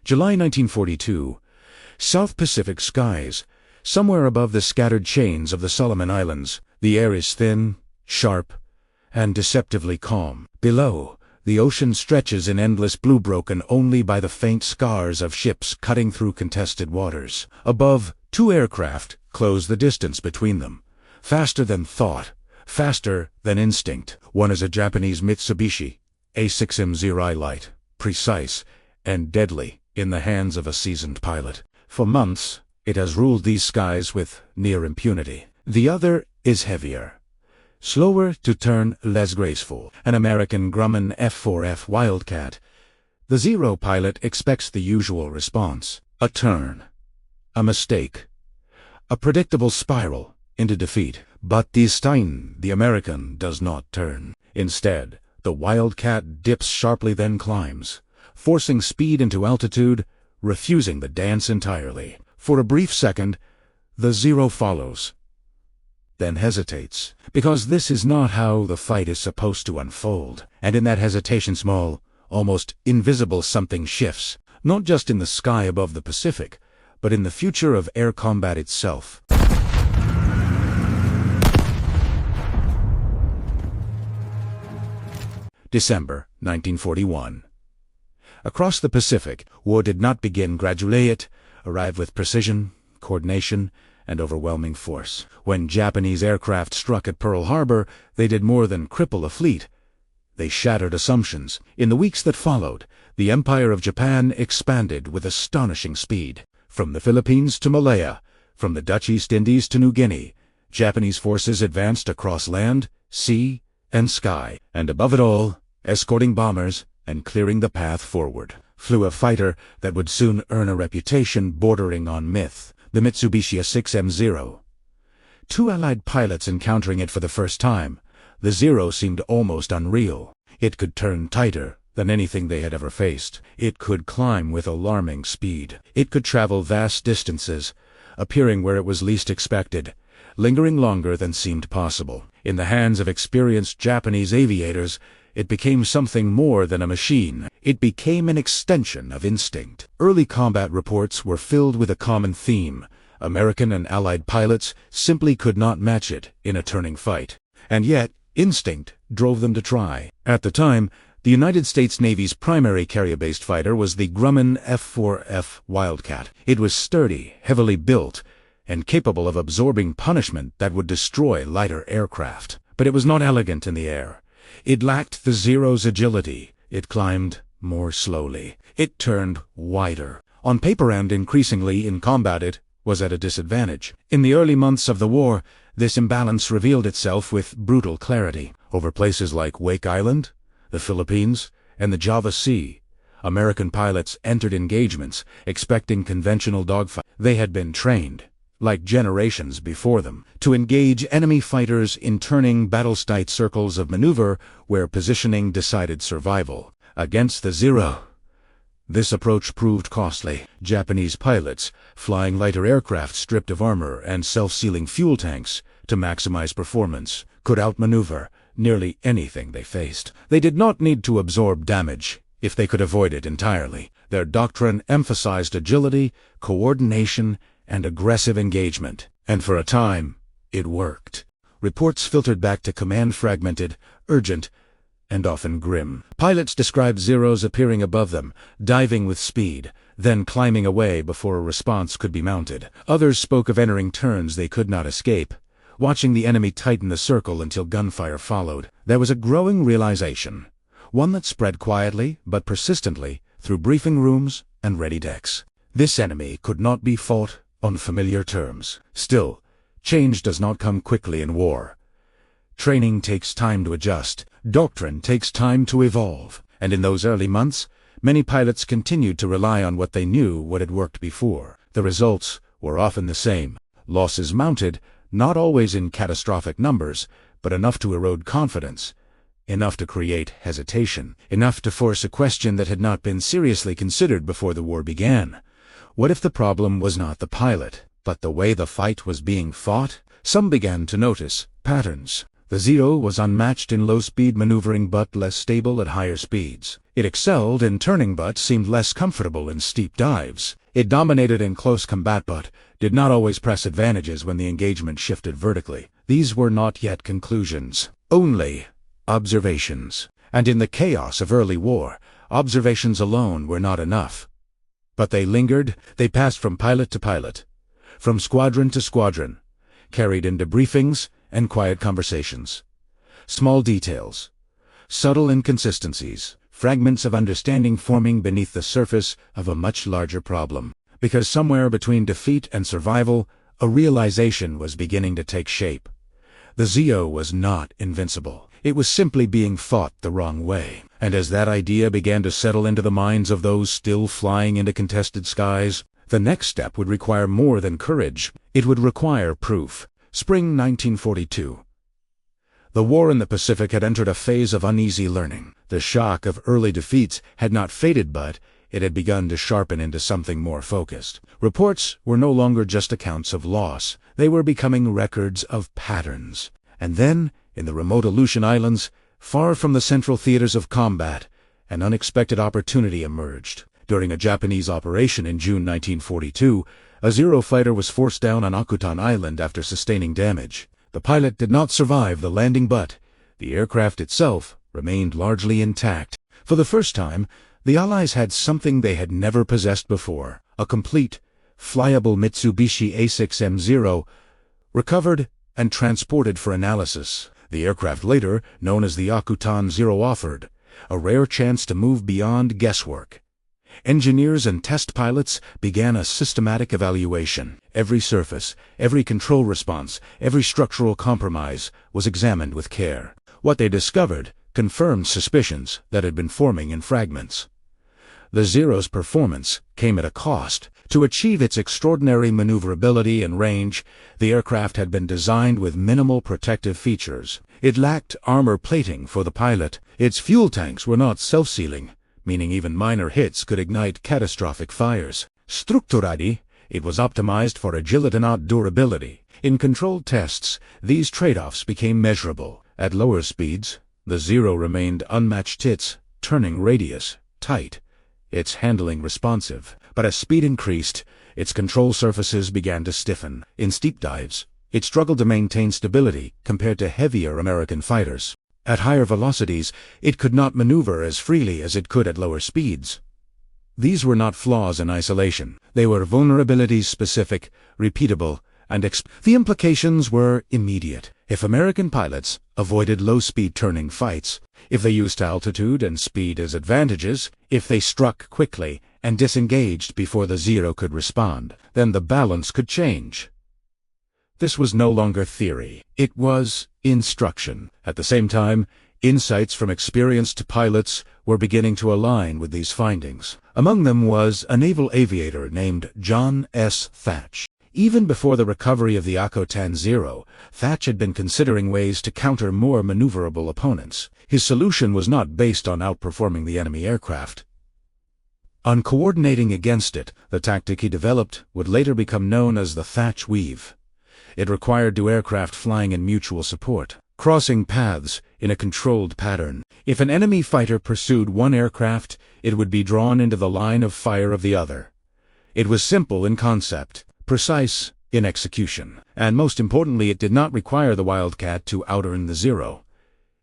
July 1942. South Pacific skies. Somewhere above the scattered chains of the Solomon Islands, the air is thin, sharp, and deceptively calm. Below, the ocean stretches in endless blue, broken only by the faint scars of ships cutting through contested waters. Above, two aircraft close the distance between them. Faster than thought, faster than instinct. One is a Japanese Mitsubishi A6M0I light, precise and deadly in the hands of a seasoned pilot. For months, it has ruled these skies with near impunity. The other is heavier, slower to turn, less graceful. An American Grumman F4F Wildcat. The Zero pilot expects the usual response: a turn, a mistake, a predictable spiral into defeat. But this time, the American does not turn. Instead, the Wildcat dips sharply, then climbs, forcing speed into altitude, refusing the dance entirely. For a brief second, the Zero follows, then hesitates, because this is not how the fight is supposed to unfold. And in that hesitation, small, almost invisible something shifts, not just in the sky above the Pacific, but in the future of air combat itself. December 1941. Across the Pacific, war did not begin gradually. It arrived with precision, coordination, and overwhelming force. When Japanese aircraft struck at Pearl Harbor, they did more than cripple a fleet. They shattered assumptions. In the weeks that followed, the Empire of Japan expanded with astonishing speed. From the Philippines to Malaya, from the Dutch East Indies to New Guinea, Japanese forces advanced across land, sea, and sky. And above it all, escorting bombers and clearing the path forward, flew a fighter that would soon earn a reputation bordering on myth, the Mitsubishi A6M0. Two Allied pilots encountering it for the first time, the Zero seemed almost unreal. It could turn tighter than anything they had ever faced. It could climb with alarming speed. It could travel vast distances, appearing where it was least expected, lingering longer than seemed possible. In the hands of experienced Japanese aviators, it became something more than a machine. It became an extension of instinct. Early combat reports were filled with a common theme: American and Allied pilots simply could not match it in a turning fight. And yet, instinct drove them to try. At the time, the United States Navy's primary carrier-based fighter was the Grumman F4F Wildcat. It was sturdy, heavily built, and capable of absorbing punishment that would destroy lighter aircraft. But it was not elegant in the air. It lacked the Zero's agility. It climbed more slowly. It turned wider. On paper and increasingly in combat, it was at a disadvantage. In the early months of the war, this imbalance revealed itself with brutal clarity. Over places like Wake Island, the Philippines, and the Java Sea, American pilots entered engagements expecting conventional dogfight. They had been trained, like generations before them, to engage enemy fighters in turning battle-tight circles of maneuver where positioning decided survival. Against the Zero, this approach proved costly. Japanese pilots, flying lighter aircraft stripped of armor and self-sealing fuel tanks to maximize performance, could outmaneuver nearly anything they faced. They did not need to absorb damage if they could avoid it entirely. Their doctrine emphasized agility, coordination, and aggressive engagement. And for a time, it worked. Reports filtered back to command fragmented, urgent, and often grim. Pilots described Zeros appearing above them, diving with speed, then climbing away before a response could be mounted. Others spoke of entering turns they could not escape, watching the enemy tighten the circle until gunfire followed. There was a growing realization, one that spread quietly but persistently through briefing rooms and ready decks. This enemy could not be fought on familiar terms. Still, change does not come quickly in war. Training takes time to adjust. Doctrine takes time to evolve. And in those early months, many pilots continued to rely on what they knew, what had worked before. The results were often the same. Losses mounted, not always in catastrophic numbers, but enough to erode confidence, enough to create hesitation, enough to force a question that had not been seriously considered before the war began. What if the problem was not the pilot, but the way the fight was being fought? Some began to notice patterns. The Zero was unmatched in low-speed maneuvering but less stable at higher speeds. It excelled in turning but seemed less comfortable in steep dives. It dominated in close combat but did not always press advantages when the engagement shifted vertically. These were not yet conclusions, only observations. And in the chaos of early war, observations alone were not enough. But they lingered, they passed from pilot to pilot, from squadron to squadron, carried into briefings and quiet conversations. Small details, subtle inconsistencies, fragments of understanding forming beneath the surface of a much larger problem. Because somewhere between defeat and survival, a realization was beginning to take shape. The Zio was not invincible. It was simply being fought the wrong way. And as that idea began to settle into the minds of those still flying into contested skies, the next step would require more than courage. It would require proof. Spring 1942. The war in the Pacific had entered a phase of uneasy learning. The shock of early defeats had not faded, but it had begun to sharpen into something more focused. Reports were no longer just accounts of loss. They were becoming records of patterns. And then, in the remote Aleutian Islands, far from the central theaters of combat, an unexpected opportunity emerged. During a Japanese operation in June 1942, a Zero fighter was forced down on Akutan Island after sustaining damage. The pilot did not survive the landing, but the aircraft itself remained largely intact. For the first time, the Allies had something they had never possessed before, a complete, flyable Mitsubishi A6M0, recovered and transported for analysis. The aircraft later, known as the Akutan Zero, offered a rare chance to move beyond guesswork. Engineers and test pilots began a systematic evaluation. Every surface, every control response, every structural compromise was examined with care. What they discovered confirmed suspicions that had been forming in fragments. The Zero's performance came at a cost. To achieve its extraordinary maneuverability and range, the aircraft had been designed with minimal protective features. It lacked armor plating for the pilot. Its fuel tanks were not self-sealing, meaning even minor hits could ignite catastrophic fires. Structurally, it was optimized for agility, not durability. In controlled tests, these trade-offs became measurable. At lower speeds, the Zero remained unmatched, its turning radius tight, its handling responsive. But as speed increased, its control surfaces began to stiffen. In steep dives, it struggled to maintain stability compared to heavier American fighters. At higher velocities, it could not maneuver as freely as it could at lower speeds. These were not flaws in isolation. They were vulnerabilities specific, repeatable, and the implications were immediate. If American pilots avoided low-speed turning fights, if they used altitude and speed as advantages, if they struck quickly and disengaged before the Zero could respond, then the balance could change. This was no longer theory. It was instruction. At the same time, insights from experienced pilots were beginning to align with these findings. Among them was a naval aviator named John S. Thatch. Even before the recovery of the Akutan Zero, Thatch had been considering ways to counter more maneuverable opponents. His solution was not based on outperforming the enemy aircraft. On coordinating against it, the tactic he developed would later become known as the Thatch Weave. It required two aircraft flying in mutual support, crossing paths in a controlled pattern. If an enemy fighter pursued one aircraft, it would be drawn into the line of fire of the other. It was simple in concept, precise in execution, and most importantly, it did not require the Wildcat to outearn the Zero.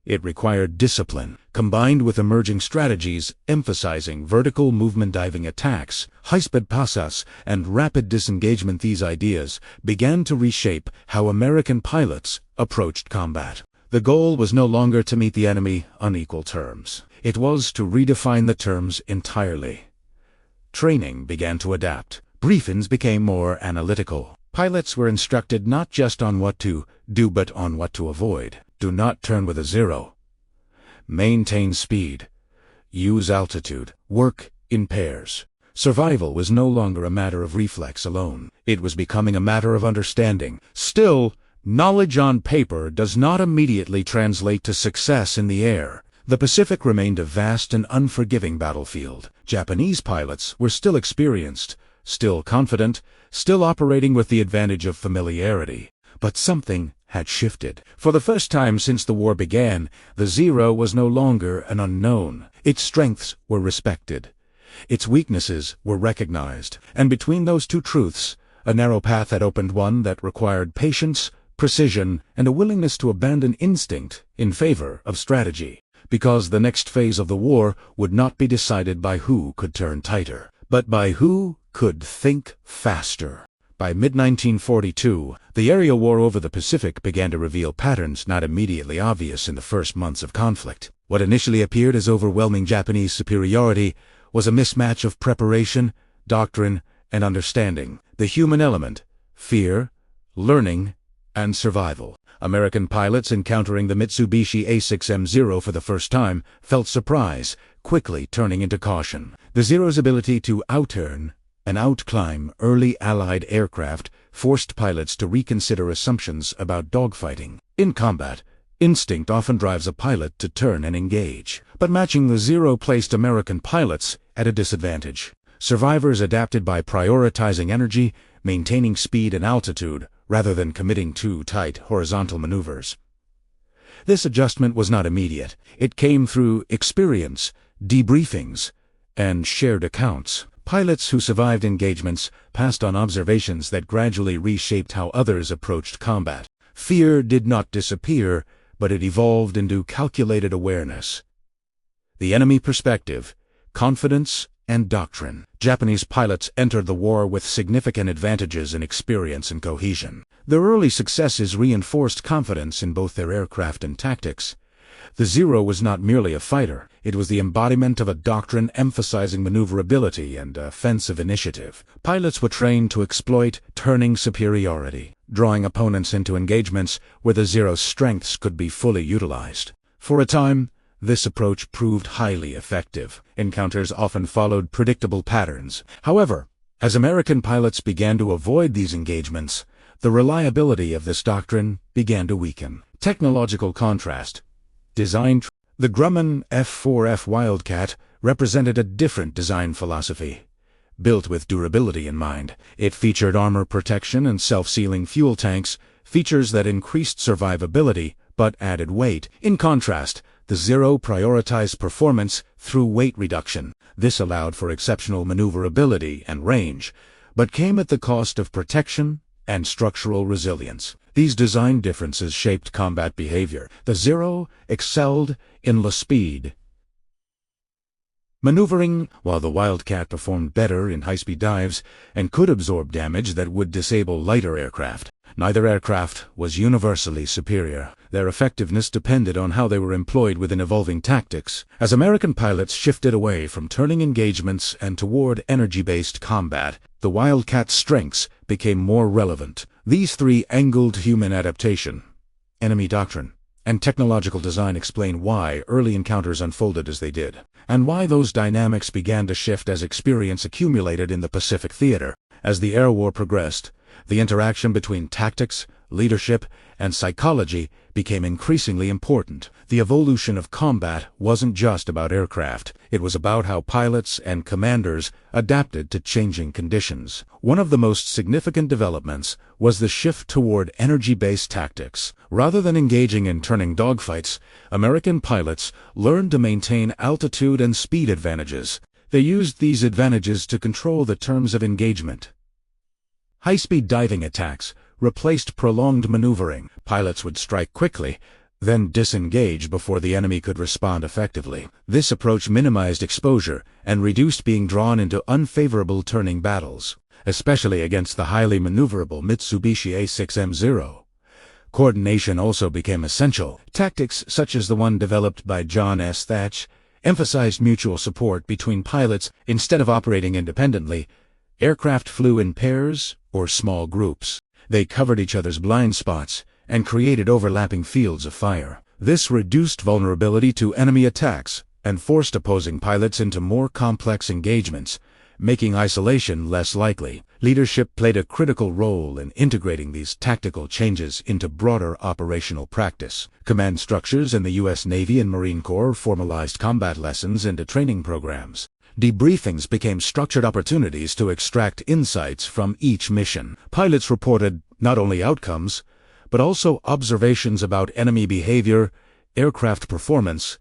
It required discipline, combined with emerging strategies emphasizing vertical movement diving attacks, high-speed passes, and rapid disengagement. These ideas began to reshape how American pilots approached combat. The goal was no longer to meet the enemy on equal terms. It was to redefine the terms entirely. Training began to adapt. Briefings became more analytical. Pilots were instructed not just on what to do but on what to avoid. Do not turn with a Zero. Maintain speed. Use altitude. Work in pairs. Survival was no longer a matter of reflex alone. It was becoming a matter of understanding. Still, knowledge on paper does not immediately translate to success in the air. The Pacific remained a vast and unforgiving battlefield. Japanese pilots were still experienced, still confident, still operating with the advantage of familiarity. But something had shifted. For the first time since the war began, the Zero was no longer an unknown. Its strengths were respected. Its weaknesses were recognized. And between those two truths, a narrow path had opened, one that required patience, precision, and a willingness to abandon instinct in favor of strategy. Because the next phase of the war would not be decided by who could turn tighter, but by who could think faster. By mid-1942, the area war over the Pacific began to reveal patterns not immediately obvious in the first months of conflict. What initially appeared as overwhelming Japanese superiority was a mismatch of preparation, doctrine, and understanding. The human element, fear, learning, and survival. American pilots encountering the Mitsubishi A6M0 for the first time felt surprise, quickly turning into caution. The Zero's ability to out-turn and outclimb early Allied aircraft forced pilots to reconsider assumptions about dogfighting. In combat, instinct often drives a pilot to turn and engage. But matching the Zero placed American pilots at a disadvantage. Survivors adapted by prioritizing energy, maintaining speed and altitude, rather than committing to tight horizontal maneuvers. This adjustment was not immediate. It came through experience, debriefings, and shared accounts. Pilots who survived engagements passed on observations that gradually reshaped how others approached combat. Fear did not disappear, but it evolved into calculated awareness. The enemy perspective, confidence, and doctrine. Japanese pilots entered the war with significant advantages in experience and cohesion. Their early successes reinforced confidence in both their aircraft and tactics. The Zero was not merely a fighter, it was the embodiment of a doctrine emphasizing maneuverability and offensive initiative. Pilots were trained to exploit turning superiority, drawing opponents into engagements where the Zero's strengths could be fully utilized. For a time, this approach proved highly effective. Encounters often followed predictable patterns. However, as American pilots began to avoid these engagements, the reliability of this doctrine began to weaken. Technological contrast. The Grumman F-4F Wildcat represented a different design philosophy. Built with durability in mind, it featured armor protection and self-sealing fuel tanks, features that increased survivability but added weight. In contrast, the Zero prioritized performance through weight reduction. This allowed for exceptional maneuverability and range, but came at the cost of protection and structural resilience. These design differences shaped combat behavior. The Zero excelled in low speed maneuvering, while the Wildcat performed better in high-speed dives and could absorb damage that would disable lighter aircraft. Neither aircraft was universally superior. Their effectiveness depended on how they were employed within evolving tactics. As American pilots shifted away from turning engagements and toward energy-based combat, the Wildcat's strengths became more relevant. These three angled human adaptation, enemy doctrine, and technological design explain why early encounters unfolded as they did, and why those dynamics began to shift as experience accumulated in the Pacific theater. As the air war progressed, the interaction between tactics, leadership, and psychology became increasingly important. The evolution of combat wasn't just about aircraft. It was about how pilots and commanders adapted to changing conditions. One of the most significant developments was the shift toward energy-based tactics. Rather than engaging in turning dogfights, American pilots learned to maintain altitude and speed advantages. They used these advantages to control the terms of engagement. High-speed diving attacks replaced prolonged maneuvering. Pilots would strike quickly, then disengage before the enemy could respond effectively. This approach minimized exposure and reduced being drawn into unfavorable turning battles, especially against the highly maneuverable Mitsubishi A6M0. Coordination also became essential. Tactics such as the one developed by John S. Thatch emphasized mutual support between pilots. Instead of operating independently, aircraft flew in pairs or small groups. They covered each other's blind spots and created overlapping fields of fire. This reduced vulnerability to enemy attacks and forced opposing pilots into more complex engagements, making isolation less likely. Leadership played a critical role in integrating these tactical changes into broader operational practice. Command structures in the U.S. Navy and Marine Corps formalized combat lessons into training programs. Debriefings became structured opportunities to extract insights from each mission. Pilots reported not only outcomes, but also observations about enemy behavior, aircraft performance,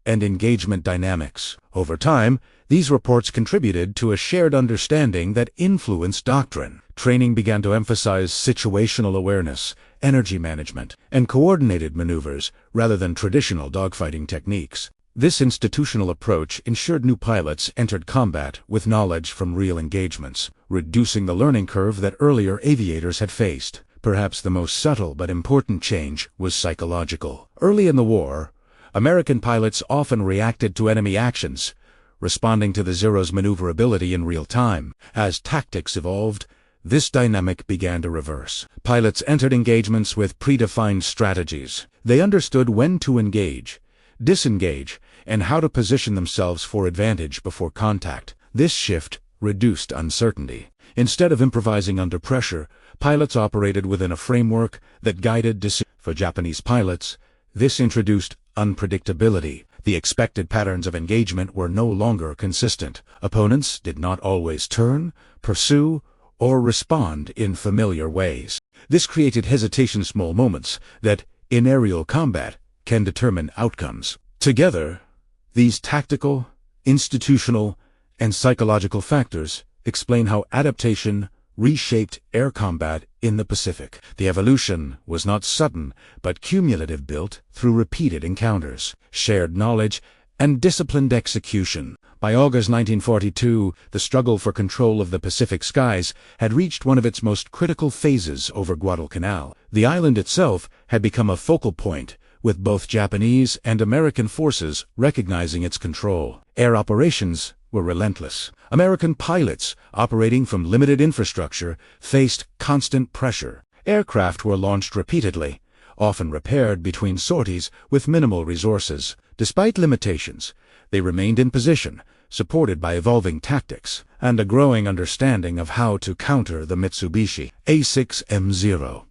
and engagement dynamics. Over time, these reports contributed to a shared understanding that influenced doctrine. Training began to emphasize situational awareness, energy management, and coordinated maneuvers rather than traditional dogfighting techniques. This institutional approach ensured new pilots entered combat with knowledge from real engagements, reducing the learning curve that earlier aviators had faced. Perhaps the most subtle but important change was psychological. Early in the war, American pilots often reacted to enemy actions, responding to the Zero's maneuverability in real time. As tactics evolved, this dynamic began to reverse. Pilots entered engagements with predefined strategies. They understood when to engage, disengage, and how to position themselves for advantage before contact. This shift reduced uncertainty. Instead of improvising under pressure, pilots operated within a framework that guided decisions. For Japanese pilots, this introduced unpredictability. The expected patterns of engagement were no longer consistent. Opponents did not always turn, pursue, or respond in familiar ways. This created hesitation, small moments that, in aerial combat, can determine outcomes. Together, these tactical, institutional, and psychological factors explain how adaptation reshaped air combat in the Pacific. The evolution was not sudden, but cumulative, built through repeated encounters, shared knowledge, and disciplined execution. By August 1942, the struggle for control of the Pacific skies had reached one of its most critical phases over Guadalcanal. The island itself had become a focal point, with both Japanese and American forces recognizing its control. Air operations were relentless. American pilots, operating from limited infrastructure, faced constant pressure. Aircraft were launched repeatedly, often repaired between sorties with minimal resources. Despite limitations, they remained in position, supported by evolving tactics and a growing understanding of how to counter the Mitsubishi A6M0.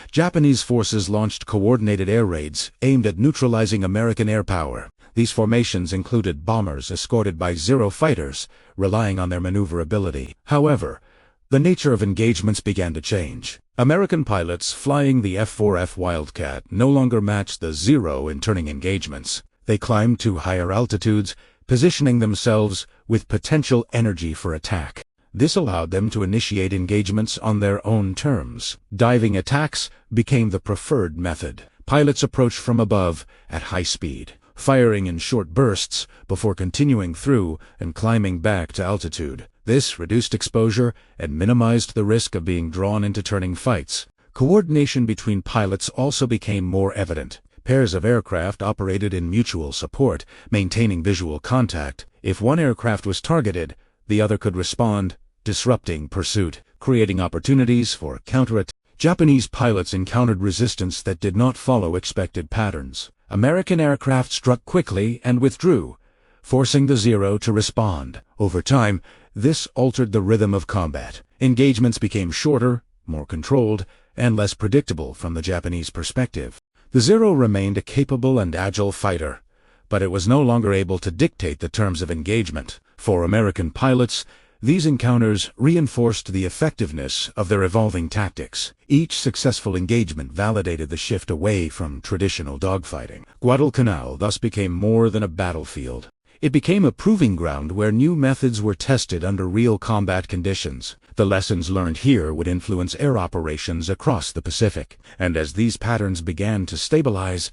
Japanese forces launched coordinated air raids aimed at neutralizing American air power. These formations included bombers escorted by Zero fighters, relying on their maneuverability. However, the nature of engagements began to change. American pilots flying the F-4F Wildcat no longer matched the Zero in turning engagements. They climbed to higher altitudes, positioning themselves with potential energy for attack. This allowed them to initiate engagements on their own terms. Diving attacks became the preferred method. Pilots approached from above at high speed, firing in short bursts before continuing through and climbing back to altitude. This reduced exposure and minimized the risk of being drawn into turning fights. Coordination between pilots also became more evident. Pairs of aircraft operated in mutual support, maintaining visual contact. If one aircraft was targeted, the other could respond, disrupting pursuit, creating opportunities for counterattack. Japanese pilots encountered resistance that did not follow expected patterns. American aircraft struck quickly and withdrew, forcing the Zero to respond. Over time, this altered the rhythm of combat. Engagements became shorter, more controlled, and less predictable from the Japanese perspective. The Zero remained a capable and agile fighter, but it was no longer able to dictate the terms of engagement. For American pilots, these encounters reinforced the effectiveness of their evolving tactics. Each successful engagement validated the shift away from traditional dogfighting. Guadalcanal thus became more than a battlefield. It became a proving ground where new methods were tested under real combat conditions. The lessons learned here would influence air operations across the Pacific, and as these patterns began to stabilize,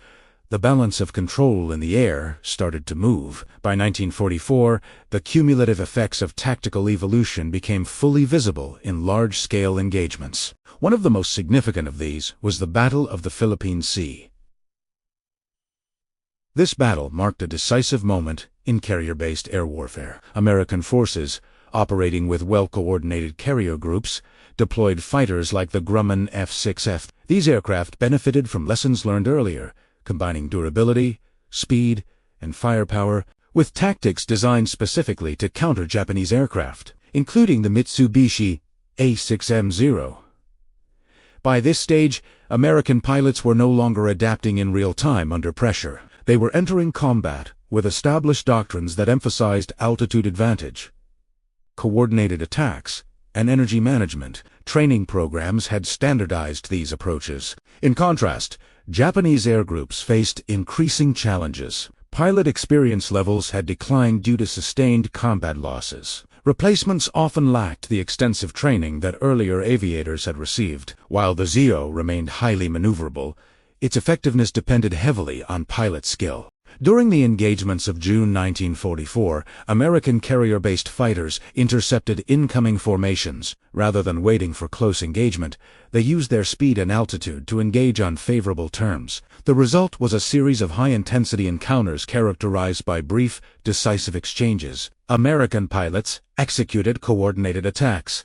the balance of control in the air started to move. By 1944, the cumulative effects of tactical evolution became fully visible in large-scale engagements. One of the most significant of these was the Battle of the Philippine Sea. This battle marked a decisive moment in carrier-based air warfare. American forces, operating with well-coordinated carrier groups, deployed fighters like the Grumman F-6F. These aircraft benefited from lessons learned earlier, combining durability, speed, and firepower with tactics designed specifically to counter Japanese aircraft, including the Mitsubishi A6M0. By this stage, American pilots were no longer adapting in real time under pressure. They were entering combat with established doctrines that emphasized altitude advantage, coordinated attacks, and energy management. Training programs had standardized these approaches. In contrast, Japanese air groups faced increasing challenges. Pilot experience levels had declined due to sustained combat losses. Replacements often lacked the extensive training that earlier aviators had received. While the Zero remained highly maneuverable, its effectiveness depended heavily on pilot skill. During the engagements of June 1944, American carrier-based fighters intercepted incoming formations. Rather than waiting for close engagement, they used their speed and altitude to engage on favorable terms. The result was a series of high-intensity encounters characterized by brief, decisive exchanges. American pilots executed coordinated attacks,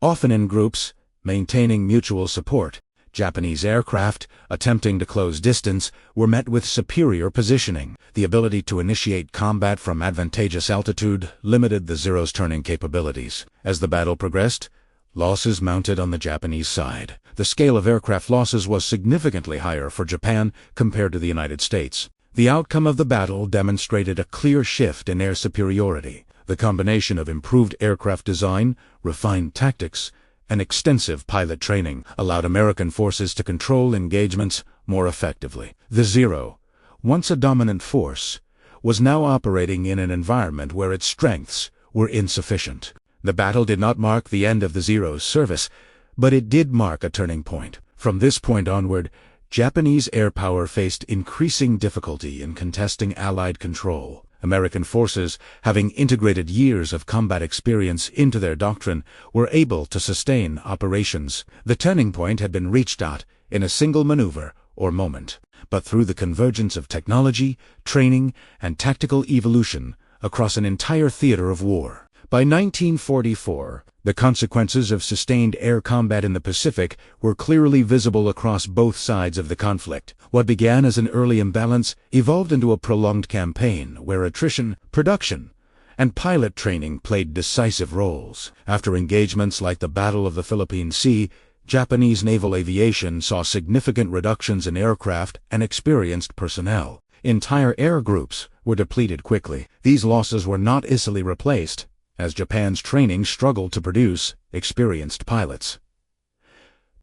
often in groups, maintaining mutual support. Japanese aircraft, attempting to close distance, were met with superior positioning. The ability to initiate combat from advantageous altitude limited the Zero's turning capabilities. As the battle progressed, losses mounted on the Japanese side. The scale of aircraft losses was significantly higher for Japan compared to the United States. The outcome of the battle demonstrated a clear shift in air superiority. The combination of improved aircraft design, refined tactics, and extensive pilot training allowed American forces to control engagements more effectively. The Zero, once a dominant force, was now operating in an environment where its strengths were insufficient. The battle did not mark the end of the Zero's service, but it did mark a turning point. From this point onward, Japanese air power faced increasing difficulty in contesting Allied control. American forces, having integrated years of combat experience into their doctrine, were able to sustain operations. The turning point had been reached in a single maneuver or moment, but through the convergence of technology, training, and tactical evolution across an entire theater of war. By 1944, the consequences of sustained air combat in the Pacific were clearly visible across both sides of the conflict. What began as an early imbalance evolved into a prolonged campaign where attrition, production, and pilot training played decisive roles. After engagements like the Battle of the Philippine Sea, Japanese naval aviation saw significant reductions in aircraft and experienced personnel. Entire air groups were depleted quickly. These losses were not easily replaced, as Japan's training struggled to produce experienced pilots.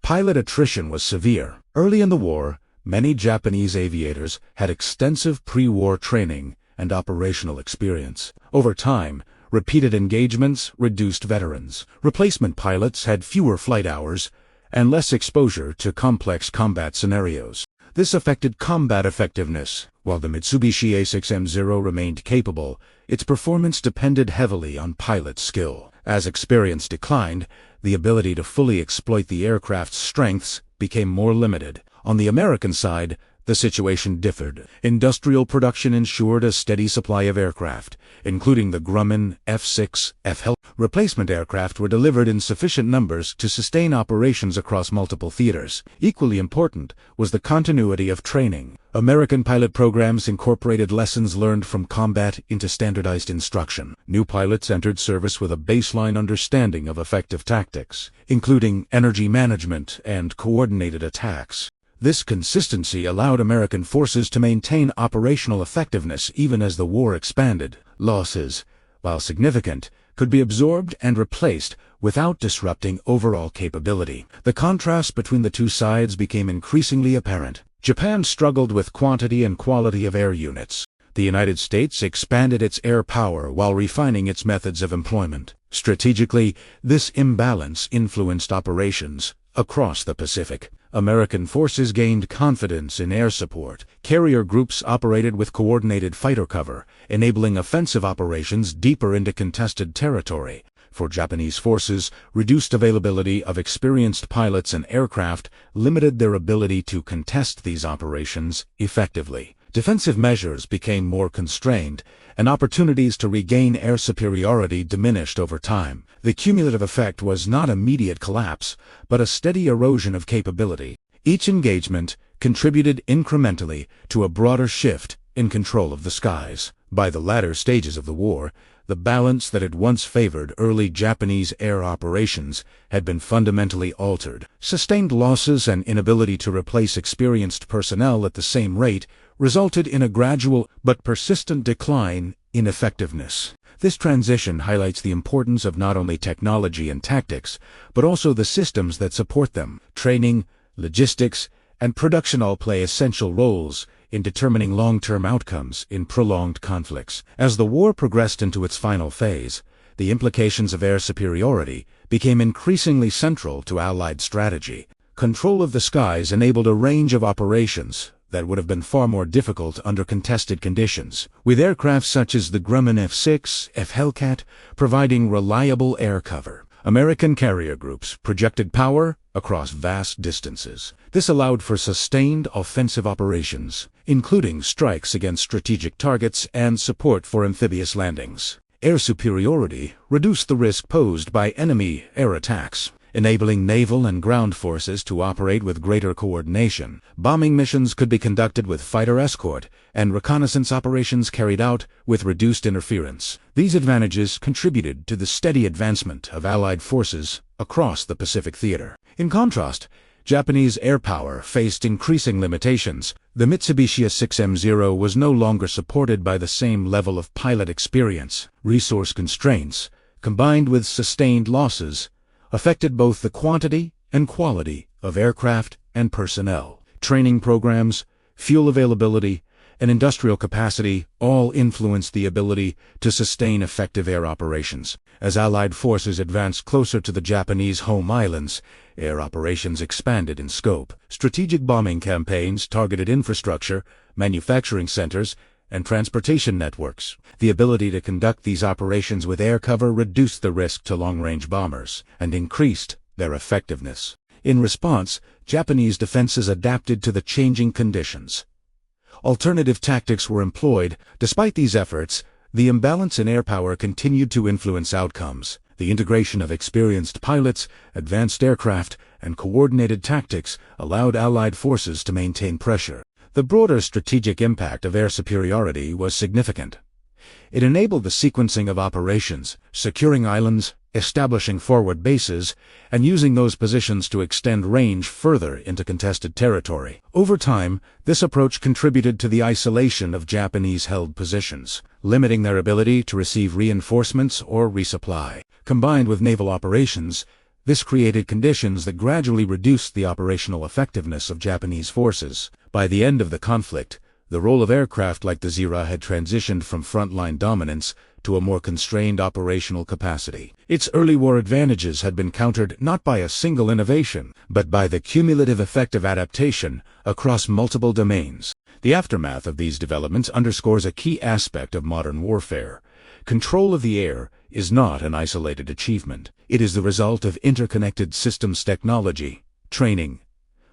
Pilot attrition was severe. Early in the war, many Japanese aviators had extensive pre-war training and operational experience. Over time, repeated engagements reduced veterans. Replacement pilots had fewer flight hours and less exposure to complex combat scenarios. This affected combat effectiveness. While the Mitsubishi A6M0 remained capable, its performance depended heavily on pilot skill. As experience declined, the ability to fully exploit the aircraft's strengths became more limited. On the American side, the situation differed. Industrial production ensured a steady supply of aircraft, including the Grumman F-6F. Replacement aircraft were delivered in sufficient numbers to sustain operations across multiple theaters. Equally important was the continuity of training. American pilot programs incorporated lessons learned from combat into standardized instruction. New pilots entered service with a baseline understanding of effective tactics, including energy management and coordinated attacks. This consistency allowed American forces to maintain operational effectiveness even as the war expanded. Losses, while significant, could be absorbed and replaced without disrupting overall capability. The contrast between the two sides became increasingly apparent. Japan struggled with quantity and quality of air units. The United States expanded its air power while refining its methods of employment. Strategically, this imbalance influenced operations across the Pacific. American forces gained confidence in air support. Carrier groups operated with coordinated fighter cover, enabling offensive operations deeper into contested territory. For Japanese forces, reduced availability of experienced pilots and aircraft limited their ability to contest these operations effectively. Defensive measures became more constrained, and opportunities to regain air superiority diminished over time. The cumulative effect was not immediate collapse, but a steady erosion of capability. Each engagement contributed incrementally to a broader shift in control of the skies. By the latter stages of the war, the balance that had once favored early Japanese air operations had been fundamentally altered. Sustained losses and inability to replace experienced personnel at the same rate resulted in a gradual but persistent decline in effectiveness. This transition highlights the importance of not only technology and tactics, but also the systems that support them. Training, logistics, and production all play essential roles in determining long-term outcomes in prolonged conflicts. As the war progressed into its final phase, the implications of air superiority became increasingly central to Allied strategy. Control of the skies enabled a range of operations that would have been far more difficult under contested conditions, with aircraft such as the Grumman F-6, F-Hellcat providing reliable air cover. American carrier groups projected power across vast distances. This allowed for sustained offensive operations, including strikes against strategic targets and support for amphibious landings. Air superiority reduced the risk posed by enemy air attacks, enabling naval and ground forces to operate with greater coordination. Bombing missions could be conducted with fighter escort, and reconnaissance operations carried out with reduced interference. These advantages contributed to the steady advancement of Allied forces across the Pacific theater. In contrast, Japanese air power faced increasing limitations. The Mitsubishi A6M0 was no longer supported by the same level of pilot experience. Resource constraints, combined with sustained losses, affected both the quantity and quality of aircraft and personnel. Training programs, fuel availability, and industrial capacity all influenced the ability to sustain effective air operations. As Allied forces advanced closer to the Japanese home islands, air operations expanded in scope. Strategic bombing campaigns targeted infrastructure, manufacturing centers, and transportation networks. The ability to conduct these operations with air cover reduced the risk to long-range bombers and increased their effectiveness. In response, Japanese defenses adapted to the changing conditions. Alternative tactics were employed. Despite these efforts, the imbalance in air power continued to influence outcomes. The integration of experienced pilots, advanced aircraft, and coordinated tactics allowed Allied forces to maintain pressure. The broader strategic impact of air superiority was significant. It enabled the sequencing of operations, securing islands, establishing forward bases, and using those positions to extend range further into contested territory. Over time, this approach contributed to the isolation of Japanese-held positions, limiting their ability to receive reinforcements or resupply. Combined with naval operations, this created conditions that gradually reduced the operational effectiveness of Japanese forces. By the end of the conflict, the role of aircraft like the Zira had transitioned from frontline dominance to a more constrained operational capacity. Its early war advantages had been countered not by a single innovation, but by the cumulative effect of adaptation across multiple domains. The aftermath of these developments underscores a key aspect of modern warfare. Control of the air is not an isolated achievement. It is the result of interconnected systems technology, training,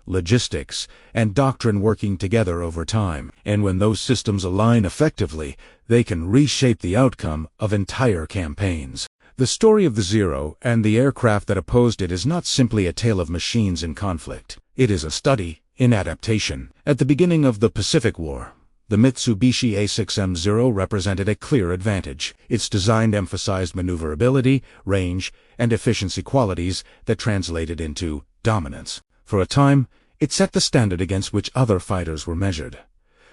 logistics, and doctrine working together over time. And when those systems align effectively, they can reshape the outcome of entire campaigns. The story of the Zero and the aircraft that opposed it is not simply a tale of machines in conflict. It is a study in adaptation. At the beginning of the Pacific War, the Mitsubishi A6M0 represented a clear advantage. Its design emphasized maneuverability, range, and efficiency qualities that translated into dominance. For a time, it set the standard against which other fighters were measured.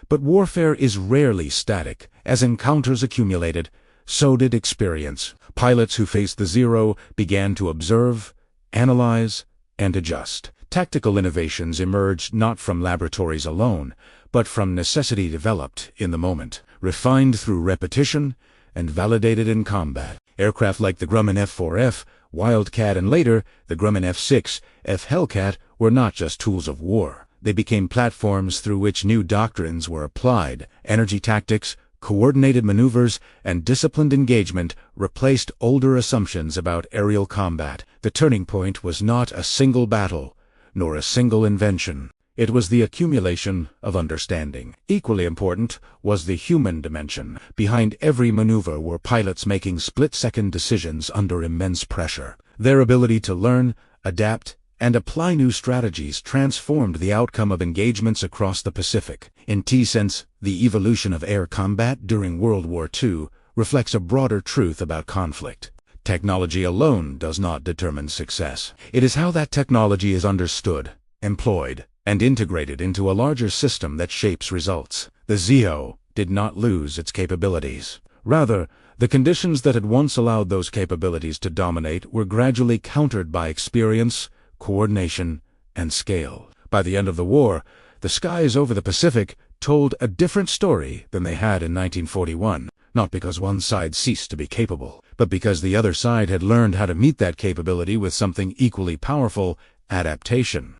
But warfare is rarely static. As encounters accumulated, so did experience. Pilots who faced the Zero began to observe, analyze, and adjust. Tactical innovations emerged not from laboratories alone, but from necessity developed in the moment, refined through repetition, and validated in combat. Aircraft like the Grumman F-4F, Wildcat, and later the Grumman F-6, F-Hellcat were not just tools of war. They became platforms through which new doctrines were applied. Energy tactics, coordinated maneuvers, and disciplined engagement replaced older assumptions about aerial combat. The turning point was not a single battle, nor a single invention. It was the accumulation of understanding. Equally important was the human dimension. Behind every maneuver were pilots making split-second decisions under immense pressure. Their ability to learn, adapt, and apply new strategies transformed the outcome of engagements across the Pacific. In T-sense, the evolution of air combat during World War II reflects a broader truth about conflict. Technology alone does not determine success. It is how that technology is understood, employed, and integrated into a larger system that shapes results. The ZO did not lose its capabilities. Rather, The conditions that had once allowed those capabilities to dominate were gradually countered by experience, coordination, and scale. By the end of the war, the skies over the Pacific told a different story than they had in 1941, not because one side ceased to be capable, but because the other side had learned how to meet that capability with something equally powerful: adaptation.